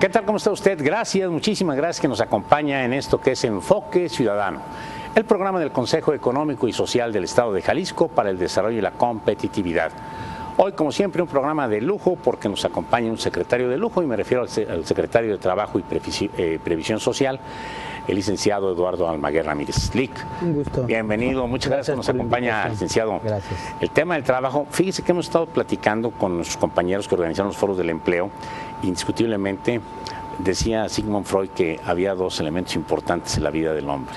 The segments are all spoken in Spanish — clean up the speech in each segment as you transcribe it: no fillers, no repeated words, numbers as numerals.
¿Qué tal? ¿Cómo está usted? Gracias, muchísimas gracias que nos acompaña en esto que es Enfoque Ciudadano, el programa del Consejo Económico y Social del Estado de Jalisco para el desarrollo y la competitividad. Hoy, como siempre, un programa de lujo porque nos acompaña un secretario de lujo y me refiero al secretario de Trabajo y Previsión Social, el licenciado Eduardo Almaguer Ramírez. Lic, un gusto. Bienvenido, muchas gracias. Nos acompaña, licenciado. Gracias. El tema del trabajo, fíjese que hemos estado platicando con nuestros compañeros que organizaron los foros del empleo. Indiscutiblemente, decía Sigmund Freud que había dos elementos importantes en la vida del hombre,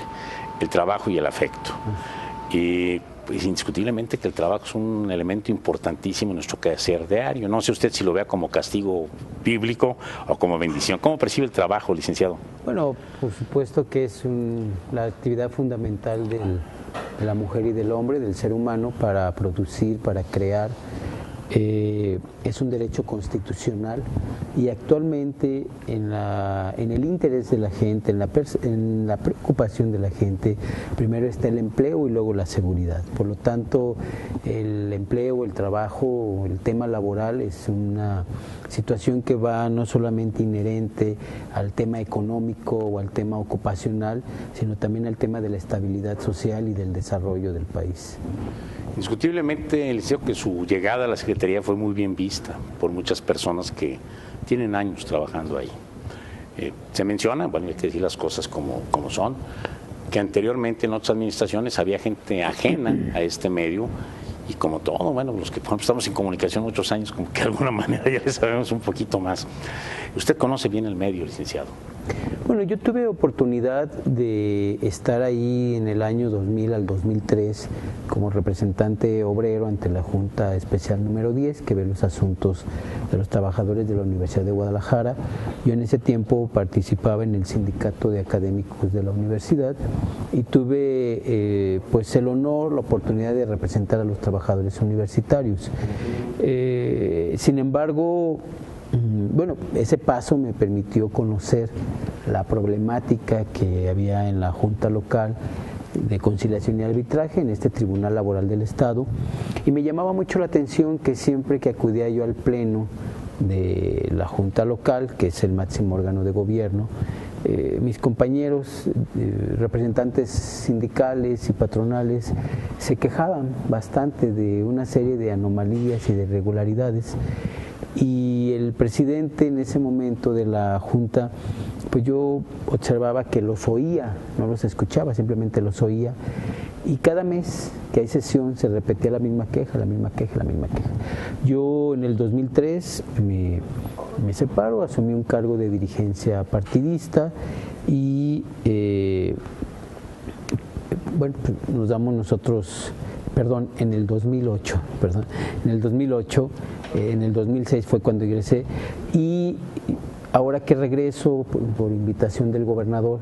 el trabajo y el afecto. Y pues, indiscutiblemente que el trabajo es un elemento importantísimo en nuestro quehacer diario. No sé usted si lo vea como castigo bíblico o como bendición. ¿Cómo percibe el trabajo, licenciado? Bueno, por supuesto que es la actividad fundamental de la mujer y del hombre, del ser humano, para producir, para crear. Es un derecho constitucional y actualmente en el interés de la gente, en la preocupación de la gente, primero está el empleo y luego la seguridad. Por lo tanto, el empleo, el trabajo, el tema laboral es una situación que va no solamente inherente al tema económico o al tema ocupacional, sino también al tema de la estabilidad social y del desarrollo del país. Indiscutiblemente, el deseo que su llegada a la Secretaría fue muy bien vista por muchas personas que tienen años trabajando ahí. Se menciona, bueno, hay que decir las cosas como son, que anteriormente en otras administraciones había gente ajena a este medio y como todo, bueno, los que por ejemplo, estamos en comunicación muchos años, como que de alguna manera ya le sabemos un poquito más. Usted conoce bien el medio, licenciado. Bueno, yo tuve oportunidad de estar ahí en el año 2000 al 2003 como representante obrero ante la Junta Especial número 10, que ve los asuntos de los trabajadores de la Universidad de Guadalajara. Yo en ese tiempo participaba en el sindicato de académicos de la universidad y tuve pues el honor, la oportunidad de representar a los trabajadores universitarios. Sin embargo, bueno, ese paso me permitió conocer la problemática que había en la Junta Local de Conciliación y Arbitraje, en este Tribunal Laboral del Estado, y me llamaba mucho la atención que siempre que acudía yo al pleno de la Junta Local, que es el máximo órgano de gobierno, mis compañeros, representantes sindicales y patronales, se quejaban bastante de una serie de anomalías y de irregularidades. Y el presidente en ese momento de la Junta, pues yo observaba que los oía, no los escuchaba, simplemente los oía. Y cada mes que hay sesión se repetía la misma queja, la misma queja, la misma queja. Yo en el 2003 me separo, asumí un cargo de dirigencia partidista y bueno, nos damos nosotros... en el 2008, en el 2006 fue cuando ingresé y ahora que regreso por invitación del gobernador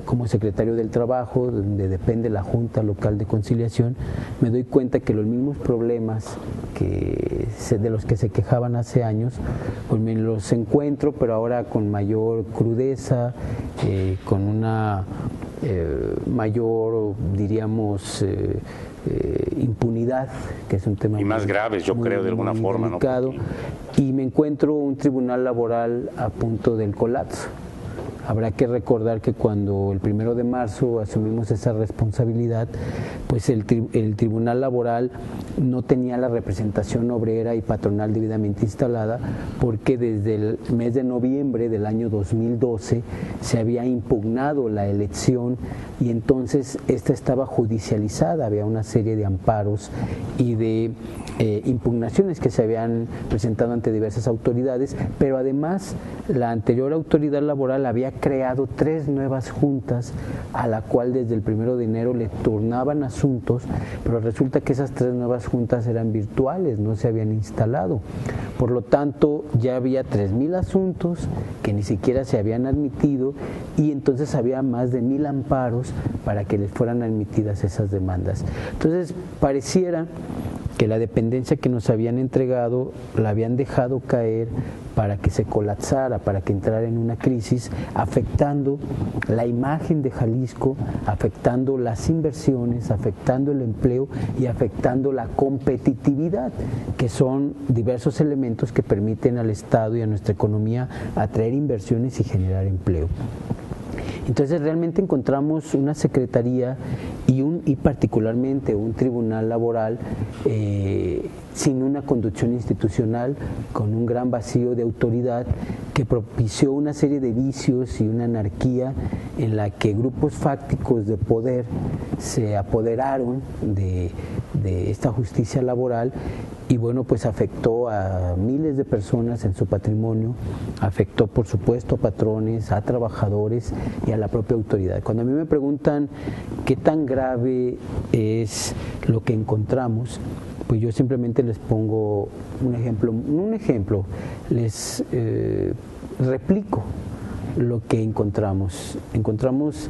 como secretario del Trabajo, donde depende la Junta Local de Conciliación, me doy cuenta que los mismos problemas de los que se quejaban hace años, pues me los encuentro, pero ahora con mayor crudeza, con una mayor, diríamos, impunidad, que es un tema y más graves, yo creo, de alguna forma, delicado, ¿no? Y me encuentro un tribunal laboral a punto del colapso. Habrá que recordar que cuando el 1 de marzo asumimos esa responsabilidad, pues el Tribunal Laboral no tenía la representación obrera y patronal debidamente instalada, porque desde el mes de noviembre del año 2012 se había impugnado la elección y entonces esta estaba judicializada, había una serie de amparos y de impugnaciones que se habían presentado ante diversas autoridades, pero además la anterior autoridad laboral había creado 3 nuevas juntas a la cual desde el 1 de enero le turnaban asuntos, pero resulta que esas 3 nuevas juntas eran virtuales, no se habían instalado. Por lo tanto, ya había 3,000 asuntos que ni siquiera se habían admitido y entonces había más de 1,000 amparos para que les fueran admitidas esas demandas. Entonces, pareciera que la dependencia que nos habían entregado la habían dejado caer para que se colapsara, para que entrara en una crisis, afectando la imagen de Jalisco, afectando las inversiones, afectando el empleo y afectando la competitividad, que son diversos elementos que permiten al Estado y a nuestra economía atraer inversiones y generar empleo. Entonces realmente encontramos una secretaría y particularmente un tribunal laboral sin una conducción institucional, con un gran vacío de autoridad que propició una serie de vicios y una anarquía en la que grupos fácticos de poder se apoderaron de esta justicia laboral y bueno, pues afectó a miles de personas en su patrimonio, afectó por supuesto a patrones, a trabajadores y a la propia autoridad. Cuando a mí me preguntan qué tan grave es lo que encontramos, pues yo simplemente les pongo un ejemplo, les replico lo que encontramos. Encontramos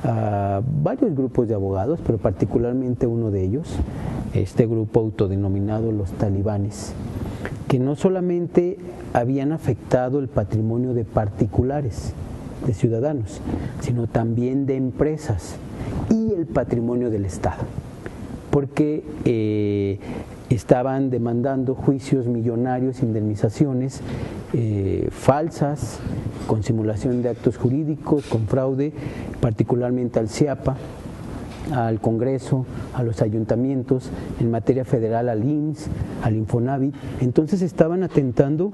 a varios grupos de abogados, pero particularmente uno de ellos, este grupo autodenominado los talibanes, que no solamente habían afectado el patrimonio de particulares, de ciudadanos, sino también de empresas y el patrimonio del Estado, porque estaban demandando juicios millonarios, indemnizaciones falsas, con simulación de actos jurídicos, con fraude, particularmente al CIAPA, al Congreso, a los ayuntamientos, en materia federal al IMSS, al Infonavit. Entonces estaban atentando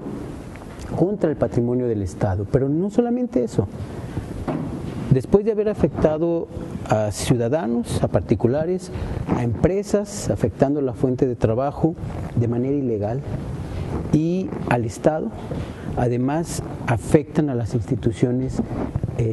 contra el patrimonio del Estado, pero no solamente eso. Después de haber afectado a ciudadanos, a particulares, a empresas, afectando la fuente de trabajo de manera ilegal, y al Estado, además afectan a las instituciones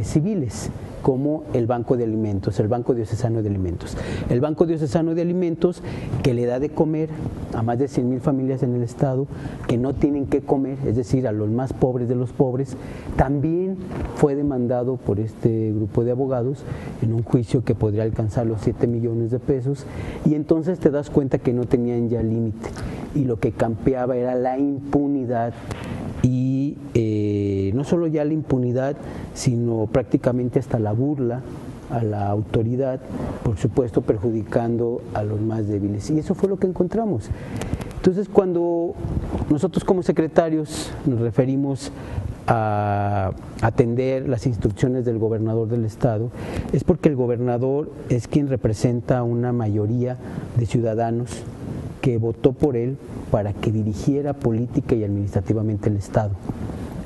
civiles, como el Banco de Alimentos, el Banco Diocesano de Alimentos. El Banco Diocesano de Alimentos, que le da de comer a más de 100,000 familias en el Estado que no tienen que comer, es decir, a los más pobres de los pobres, también fue demandado por este grupo de abogados en un juicio que podría alcanzar los 7 millones de pesos, y entonces te das cuenta que no tenían ya límite, y lo que campeaba era la impunidad, y no solo ya la impunidad, sino prácticamente hasta la burla a la autoridad, por supuesto perjudicando a los más débiles. Y eso fue lo que encontramos. Entonces, cuando nosotros como secretarios nos referimos a atender las instrucciones del gobernador del Estado, es porque el gobernador es quien representa a una mayoría de ciudadanos que votó por él para que dirigiera política y administrativamente el Estado.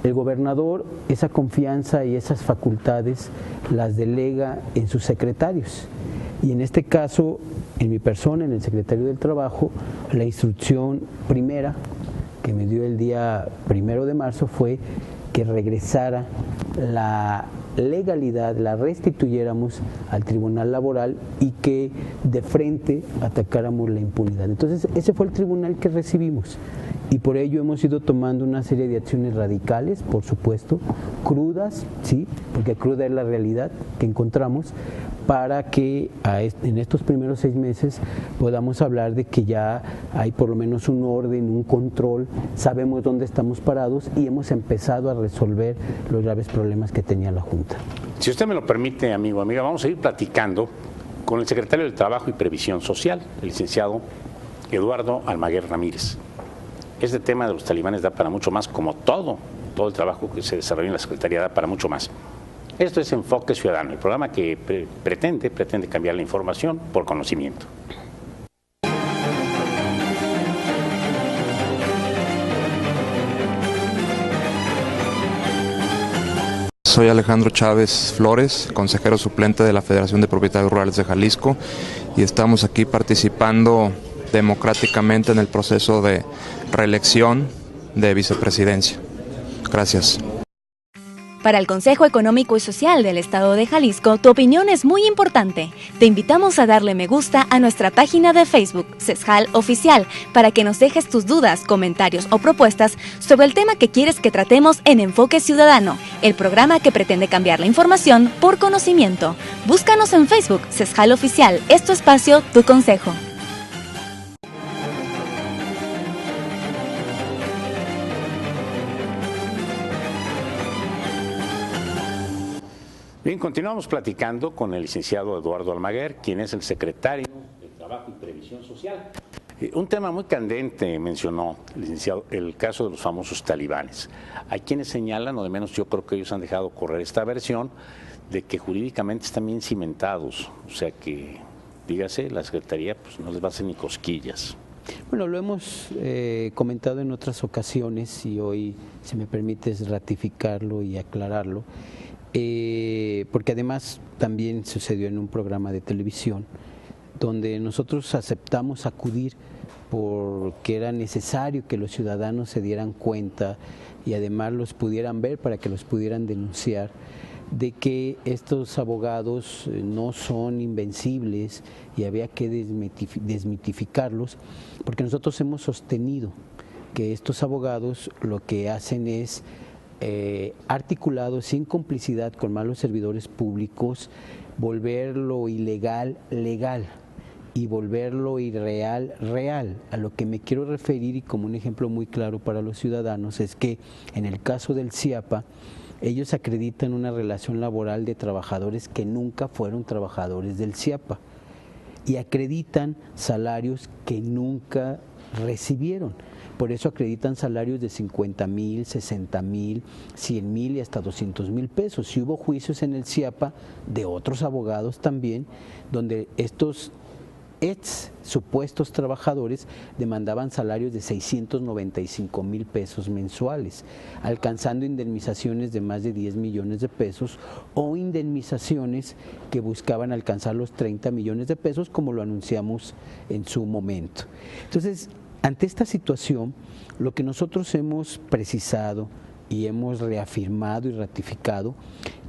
El gobernador esa confianza y esas facultades las delega en sus secretarios, y en este caso, en mi persona, en el secretario del Trabajo, la instrucción primera que me dio el día 1 de marzo fue que regresara la legalidad, la restituyéramos al Tribunal Laboral y que de frente atacáramos la impunidad. Entonces ese fue el tribunal que recibimos, y por ello hemos ido tomando una serie de acciones radicales, por supuesto, crudas, sí, porque cruda es la realidad que encontramos, para que en estos primeros 6 meses podamos hablar de que ya hay por lo menos un orden, un control, sabemos dónde estamos parados y hemos empezado a resolver los graves problemas que tenía la Junta. Si usted me lo permite, amigo, amiga, vamos a ir platicando con el secretario del Trabajo y Previsión Social, el licenciado Eduardo Almaguer Ramírez. Este tema de los talibanes da para mucho más, como todo el trabajo que se desarrolla en la Secretaría da para mucho más. Esto es Enfoque Ciudadano, el programa que pretende cambiar la información por conocimiento. Soy Alejandro Chávez Flores, consejero suplente de la Federación de Propietarios Rurales de Jalisco, y estamos aquí participando democráticamente en el proceso de reelección de vicepresidencia. Gracias. Para el Consejo Económico y Social del Estado de Jalisco, tu opinión es muy importante. Te invitamos a darle me gusta a nuestra página de Facebook, CESJAL Oficial, para que nos dejes tus dudas, comentarios o propuestas sobre el tema que quieres que tratemos en Enfoque Ciudadano, el programa que pretende cambiar la información por conocimiento. Búscanos en Facebook, CESJAL Oficial, es tu espacio, tu consejo. Bien, continuamos platicando con el licenciado Eduardo Almaguer, quien es el secretario de Trabajo y Previsión Social. Un tema muy candente mencionó el licenciado, el caso de los famosos talibanes. Hay quienes señalan, o de menos yo creo que ellos han dejado correr esta versión, de que jurídicamente están bien cimentados, o sea que, dígase, la Secretaría pues no les va a hacer ni cosquillas. Bueno, lo hemos comentado en otras ocasiones y hoy, si me permites ratificarlo y aclararlo, porque además también sucedió en un programa de televisión donde nosotros aceptamos acudir porque era necesario que los ciudadanos se dieran cuenta y además los pudieran ver para que los pudieran denunciar de que estos abogados no son invencibles y había que desmitificarlos, porque nosotros hemos sostenido que estos abogados lo que hacen es articulados sin complicidad con malos servidores públicos, volver lo ilegal legal y volverlo irreal real. A lo que me quiero referir, y como un ejemplo muy claro para los ciudadanos, es que en el caso del CIAPA ellos acreditan una relación laboral de trabajadores que nunca fueron trabajadores del CIAPA y acreditan salarios que nunca recibieron. Por eso acreditan salarios de 50,000, 60,000, 100,000 y hasta 200,000 pesos. Y hubo juicios en el CIAPA de otros abogados también, donde estos supuestos trabajadores demandaban salarios de 695,000 pesos mensuales, alcanzando indemnizaciones de más de 10 millones de pesos o indemnizaciones que buscaban alcanzar los 30 millones de pesos, como lo anunciamos en su momento. Entonces, ante esta situación, lo que nosotros hemos precisado y hemos reafirmado y ratificado,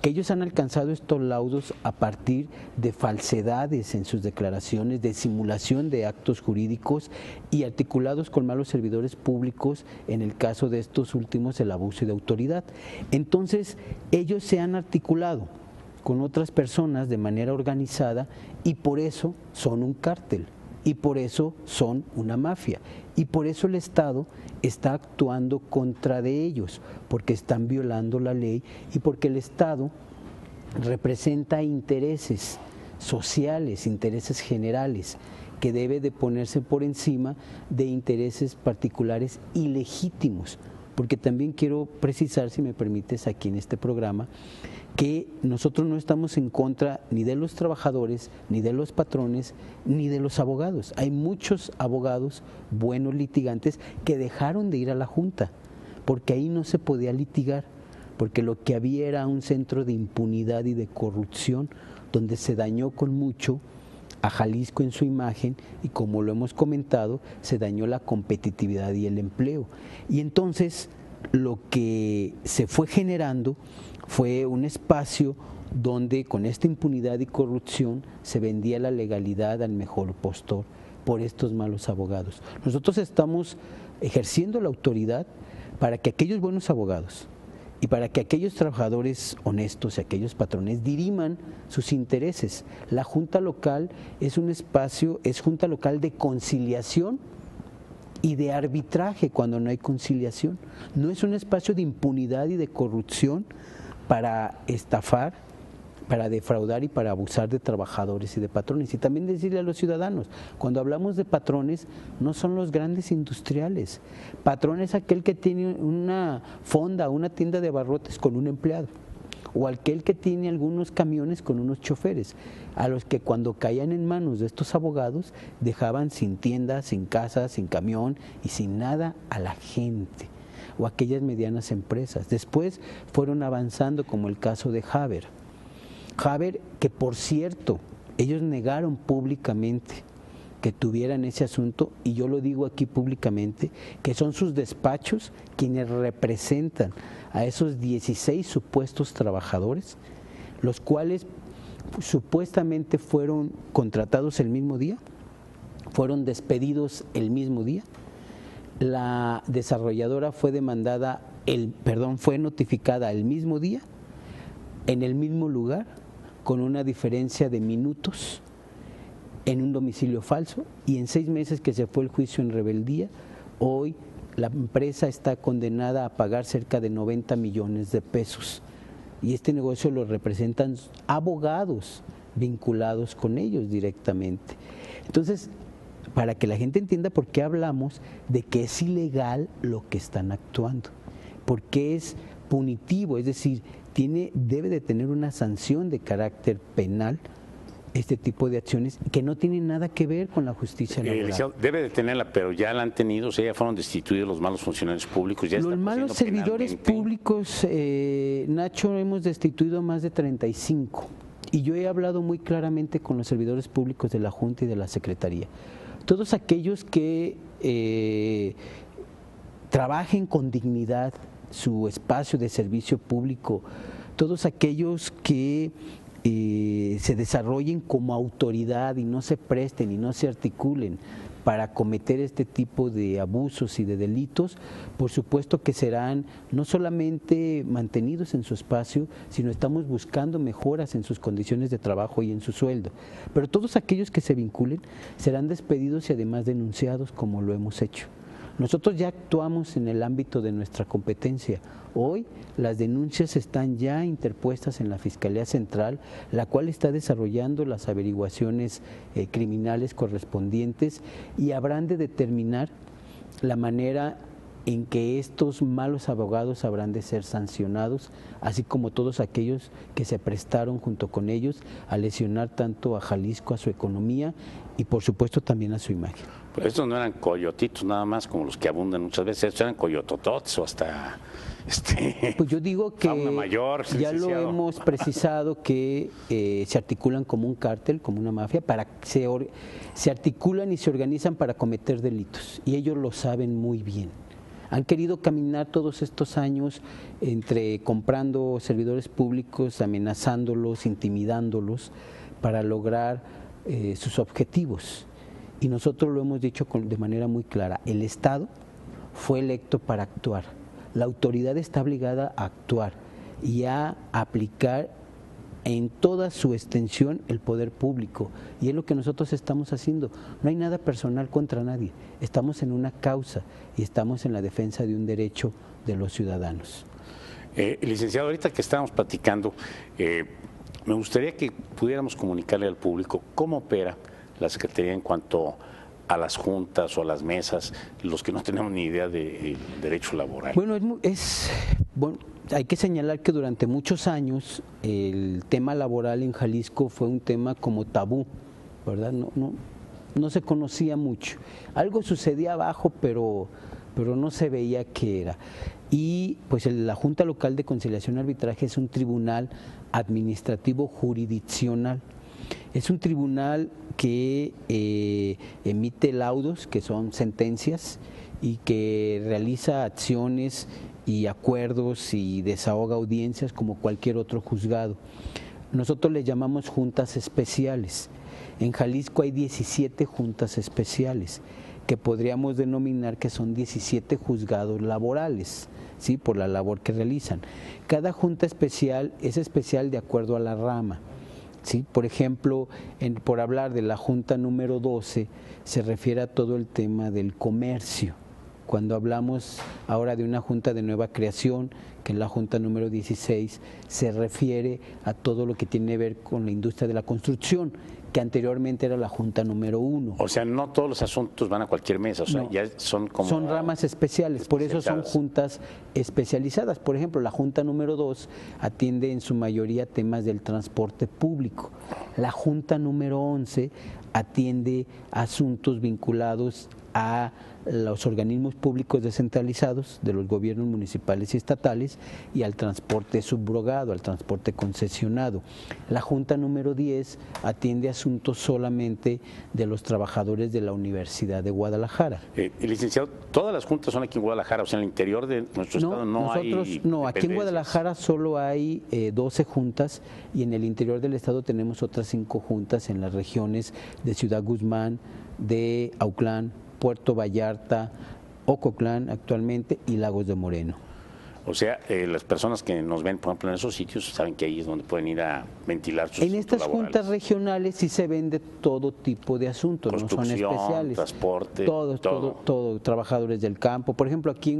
que ellos han alcanzado estos laudos a partir de falsedades en sus declaraciones, de simulación de actos jurídicos y articulados con malos servidores públicos, en el caso de estos últimos el abuso de autoridad. Entonces, ellos se han articulado con otras personas de manera organizada y por eso son un cártel. Y por eso son una mafia. Y por eso el Estado está actuando contra de ellos, porque están violando la ley y porque el Estado representa intereses sociales, intereses generales, que debe de ponerse por encima de intereses particulares ilegítimos. Porque también quiero precisar, si me permites, aquí en este programa, que nosotros no estamos en contra ni de los trabajadores, ni de los patrones, ni de los abogados. Hay muchos abogados, buenos litigantes, que dejaron de ir a la Junta, porque ahí no se podía litigar, porque lo que había era un centro de impunidad y de corrupción, donde se dañó con mucho a Jalisco en su imagen y, como lo hemos comentado, se dañó la competitividad y el empleo. Y entonces lo que se fue generando fue un espacio donde con esta impunidad y corrupción se vendía la legalidad al mejor postor por estos malos abogados. Nosotros estamos ejerciendo la autoridad para que aquellos buenos abogados y para que aquellos trabajadores honestos y aquellos patrones diriman sus intereses. La Junta Local es un espacio, es Junta Local de conciliación y de arbitraje cuando no hay conciliación. No es un espacio de impunidad y de corrupción para estafar, para defraudar y para abusar de trabajadores y de patrones. Y también decirle a los ciudadanos, cuando hablamos de patrones, no son los grandes industriales. Patrón es aquel que tiene una fonda, una tienda de abarrotes con un empleado, o aquel que tiene algunos camiones con unos choferes, a los que cuando caían en manos de estos abogados dejaban sin tienda, sin casa, sin camión y sin nada a la gente, o aquellas medianas empresas. Después fueron avanzando, como el caso de Haber, que por cierto, ellos negaron públicamente que tuvieran ese asunto, y yo lo digo aquí públicamente, que son sus despachos quienes representan a esos 16 supuestos trabajadores, los cuales supuestamente fueron contratados el mismo día, fueron despedidos el mismo día. La desarrolladora fue fue notificada el mismo día, en el mismo lugar, con una diferencia de minutos, en un domicilio falso, y en 6 meses que se fue el juicio en rebeldía, hoy la empresa está condenada a pagar cerca de 90 millones de pesos. y este negocio lo representan abogados vinculados con ellos directamente. Entonces, para que la gente entienda por qué hablamos de que es ilegal lo que están actuando, porque es punitivo, es decir, debe de tener una sanción de carácter penal este tipo de acciones que no tienen nada que ver con la justicia laboral. Debe de tenerla, pero ya la han tenido, o sea, ya fueron destituidos los malos funcionarios públicos. Ya los malos servidores públicos, Nacho, hemos destituido más de 35 y yo he hablado muy claramente con los servidores públicos de la Junta y de la Secretaría. Todos aquellos que trabajen con dignidad su espacio de servicio público, todos aquellos que se desarrollen como autoridad y no se presten y no se articulen para cometer este tipo de abusos y de delitos, por supuesto que serán no solamente mantenidos en su espacio, sino estamos buscando mejoras en sus condiciones de trabajo y en su sueldo. Pero todos aquellos que se vinculen serán despedidos y además denunciados, como lo hemos hecho. Nosotros ya actuamos en el ámbito de nuestra competencia. Hoy las denuncias están ya interpuestas en la Fiscalía Central, la cual está desarrollando las averiguaciones criminales correspondientes y habrán de determinar la manera en que estos malos abogados habrán de ser sancionados, así como todos aquellos que se prestaron junto con ellos a lesionar tanto a Jalisco, a su economía y por supuesto también a su imagen. Pues estos no eran coyotitos nada más como los que abundan muchas veces, estos eran coyotototes o hasta pues yo digo que mayor, ya lo hemos precisado que se articulan como un cártel, como una mafia, se articulan y se organizan para cometer delitos y ellos lo saben muy bien. Han querido caminar todos estos años entre comprando servidores públicos, amenazándolos, intimidándolos para lograr sus objetivos. Y nosotros lo hemos dicho de manera muy clara, el Estado fue electo para actuar, la autoridad está obligada a actuar y a aplicar en toda su extensión el poder público, y es lo que nosotros estamos haciendo. No hay nada personal contra nadie, estamos en una causa y estamos en la defensa de un derecho de los ciudadanos. Licenciado, ahorita que estábamos platicando, me gustaría que pudiéramos comunicarle al público cómo opera la Secretaría en cuanto a las juntas o a las mesas, los que no tenemos ni idea de derecho laboral. Bueno, hay que señalar que durante muchos años el tema laboral en Jalisco fue un tema como tabú, ¿verdad? No se conocía mucho. Algo sucedía abajo, pero no se veía qué era. Y pues la Junta Local de Conciliación y Arbitraje es un tribunal administrativo jurisdiccional. Es un tribunal que emite laudos, que son sentencias, y que realiza acciones y acuerdos y desahoga audiencias como cualquier otro juzgado. Nosotros le llamamos juntas especiales. En Jalisco hay 17 juntas especiales, que podríamos denominar que son 17 juzgados laborales, ¿sí?, por la labor que realizan. Cada junta especial es especial de acuerdo a la rama. ¿Sí? Por ejemplo, por hablar de la Junta número 12, se refiere a todo el tema del comercio. Cuando hablamos ahora de una Junta de nueva creación, que es la Junta número 16, se refiere a todo lo que tiene que ver con la industria de la construcción, que anteriormente era la Junta número 1. O sea, no todos los asuntos van a cualquier mesa, o sea, no, ya son como... Son ramas especiales, por eso son juntas especializadas. Por ejemplo, la Junta número 2 atiende en su mayoría temas del transporte público. La Junta número 11 atiende asuntos vinculados a los organismos públicos descentralizados de los gobiernos municipales y estatales y al transporte subrogado, al transporte concesionado. La Junta número 10 atiende asuntos solamente de los trabajadores de la Universidad de Guadalajara. Licenciado, todas las juntas son aquí en Guadalajara, o sea, en el interior de nuestro estado no hay... No, aquí en Guadalajara solo hay 12 juntas y en el interior del estado tenemos otras 5 juntas en las regiones de Ciudad Guzmán, de Autlán, Puerto Vallarta, Ocotlán actualmente y Lagos de Moreno. O sea, las personas que nos ven, por ejemplo, en esos sitios, saben que ahí es donde pueden ir a ventilar sus En estas laborales. juntas regionales sí se ven de todo tipo de asuntos, no son especiales. Transporte, todo, trabajadores del campo. Por ejemplo, aquí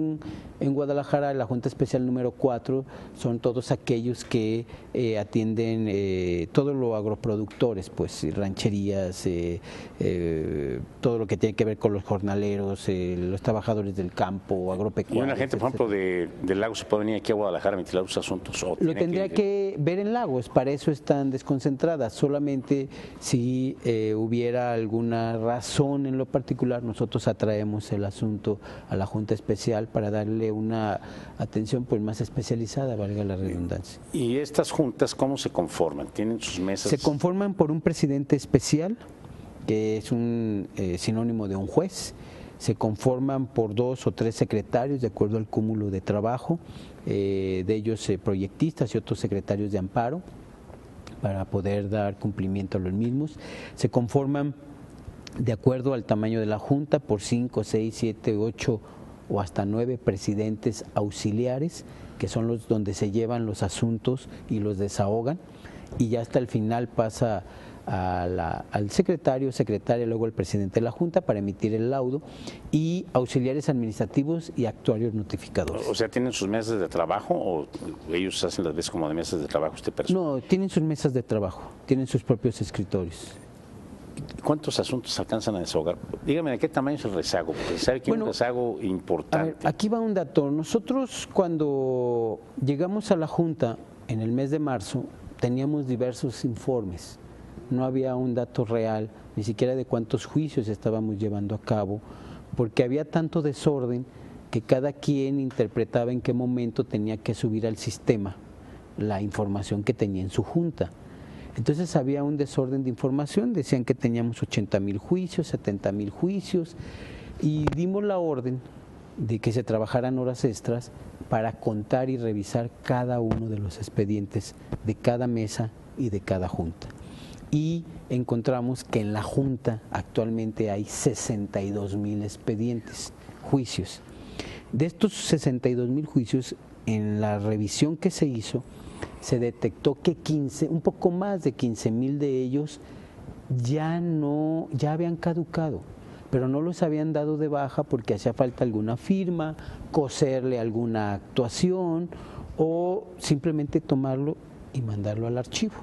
en Guadalajara, la Junta Especial número 4 son todos aquellos que atienden todo lo agroproductores, pues rancherías, todo lo que tiene que ver con los jornaleros, los trabajadores del campo, agropecuarios. Y una gente, por ejemplo, del Lago se puede venir aquí a Guadalajara a ventilar sus asuntos. Lo tendría que ver en Lagos, para eso están desconcentradas. Solamente si hubiera alguna razón en lo particular, nosotros atraemos el asunto a la Junta Especial para darle una atención pues más especializada, valga la redundancia. ¿Y estas juntas cómo se conforman? ¿Tienen sus mesas? Se conforman por un presidente especial, que es un sinónimo de un juez. Se conforman por 2 o 3 secretarios de acuerdo al cúmulo de trabajo, de ellos proyectistas y otros secretarios de amparo para poder dar cumplimiento a los mismos. Se conforman de acuerdo al tamaño de la Junta por 5, 6, 7, 8 o hasta 9 presidentes auxiliares, que son los donde se llevan los asuntos y los desahogan, y ya hasta el final pasa al secretaria, luego al presidente de la Junta para emitir el laudo, y auxiliares administrativos y actuarios notificadores. O sea, ¿tienen sus mesas de trabajo o ellos hacen las veces como de mesas de trabajo usted personal? No, tienen sus mesas de trabajo, tienen sus propios escritorios. ¿Cuántos asuntos alcanzan a desahogar? Dígame, ¿de qué tamaño es el rezago? Porque sabe que es un rezago importante. A ver, aquí va un dato. Nosotros cuando llegamos a la Junta en el mes de marzo teníamos diversos informes. No había un dato real, ni siquiera de cuántos juicios estábamos llevando a cabo, porque había tanto desorden que cada quien interpretaba en qué momento tenía que subir al sistema la información que tenía en su junta. Entonces había un desorden de información, decían que teníamos 80,000 juicios, 70,000 juicios, y dimos la orden de que se trabajaran horas extras para contar y revisar cada uno de los expedientes de cada mesa y de cada junta. Y encontramos que en la Junta actualmente hay 62,000 expedientes, juicios. De estos 62,000 juicios, en la revisión que se hizo, se detectó que un poco más de 15,000 de ellos ya habían caducado, pero no los habían dado de baja porque hacía falta alguna firma, coserle alguna actuación o simplemente tomarlo y mandarlo al archivo.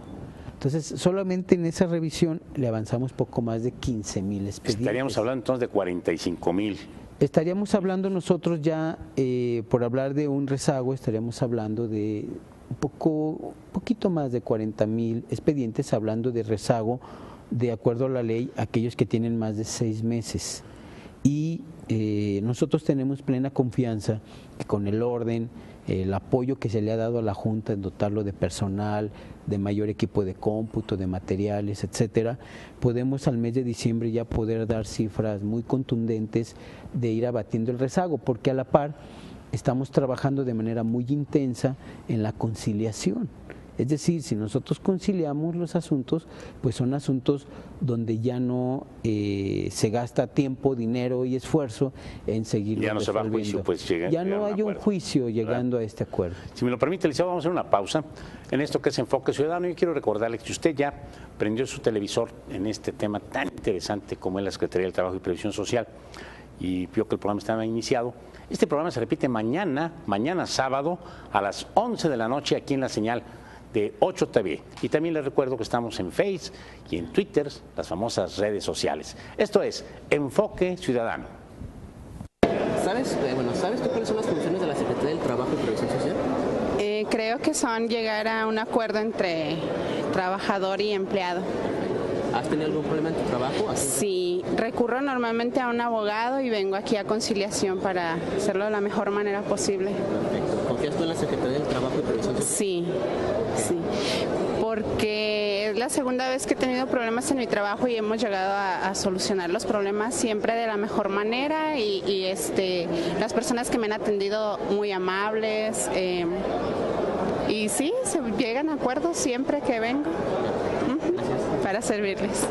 Entonces, solamente en esa revisión le avanzamos poco más de 15,000 expedientes. Estaríamos hablando entonces de 45,000. Estaríamos hablando nosotros ya, por hablar de un rezago, estaríamos hablando de poquito más de 40,000 expedientes, hablando de rezago de acuerdo a la ley, aquellos que tienen más de 6 meses. Y nosotros tenemos plena confianza que con el orden, el apoyo que se le ha dado a la Junta en dotarlo de personal, de mayor equipo de cómputo, de materiales, etcétera, podemos al mes de diciembre ya poder dar cifras muy contundentes de ir abatiendo el rezago, porque a la par estamos trabajando de manera muy intensa en la conciliación. Es decir, si nosotros conciliamos los asuntos, pues son asuntos donde ya no se gasta tiempo, dinero y esfuerzo en seguirlo ya no se va a juicio, pues ya no hay un juicio llegando a este acuerdo. Si me lo permite, licenciado, vamos a hacer una pausa en esto que es Enfoque Ciudadano. Yo quiero recordarle que si usted ya prendió su televisor en este tema tan interesante como es la Secretaría del Trabajo y Previsión Social y vio que el programa estaba iniciado, este programa se repite mañana sábado a las 11 de la noche aquí en la señal de 8 TV. Y también les recuerdo que estamos en Facebook y en Twitter, las famosas redes sociales. Esto es Enfoque Ciudadano. ¿Sabes tú cuáles son las funciones de la Secretaría del Trabajo y Previsión Social? Creo que son llegar a un acuerdo entre trabajador y empleado. ¿Has tenido algún problema en tu trabajo? Sí, recurro normalmente a un abogado y vengo aquí a conciliación para hacerlo de la mejor manera posible. Perfecto. ¿Confías tú en la Secretaría del Trabajo y Previsión Social? Sí, sí, porque es la segunda vez que he tenido problemas en mi trabajo y hemos llegado a solucionar los problemas siempre de la mejor manera y las personas que me han atendido muy amables y sí, se llegan a acuerdos siempre que vengo. Para servirles.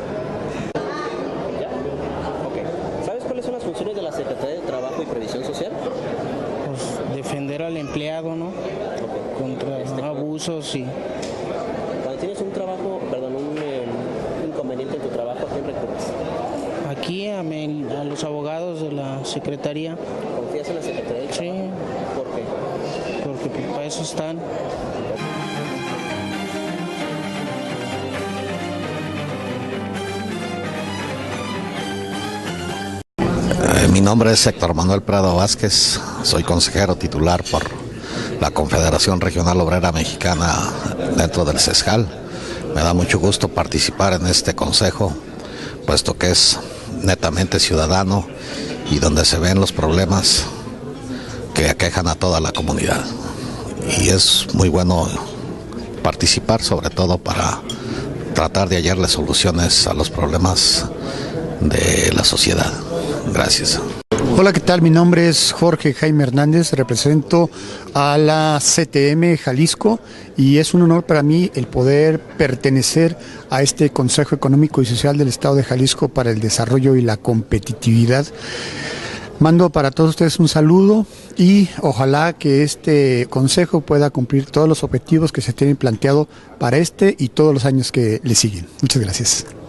¿Sabes cuáles son las funciones de la Secretaría de Trabajo y Previsión Social? Pues defender al empleado, ¿no? Contra abusos y... Cuando tienes un trabajo, perdón, un inconveniente en tu trabajo, ¿a quién recurres? Aquí a los abogados de la Secretaría. ¿Confías en la Secretaría del Trabajo? Sí. ¿Por qué? Porque pues, para eso están. Mi nombre es Héctor Manuel Prado Vázquez, soy consejero titular por la Confederación Regional Obrera Mexicana dentro del CESJAL. Me da mucho gusto participar en este consejo, puesto que es netamente ciudadano y donde se ven los problemas que aquejan a toda la comunidad. Y es muy bueno participar, sobre todo para tratar de hallarle soluciones a los problemas de la sociedad. Gracias. Hola, ¿qué tal? Mi nombre es Jorge Jaime Hernández, represento a la CTM Jalisco y es un honor para mí el poder pertenecer a este Consejo Económico y Social del Estado de Jalisco para el Desarrollo y la Competitividad. Mando para todos ustedes un saludo y ojalá que este consejo pueda cumplir todos los objetivos que se tienen planteado para este y todos los años que le siguen. Muchas gracias.